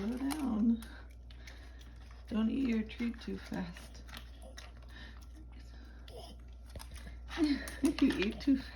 slow down. Don't eat your treat too fast. You eat too fast.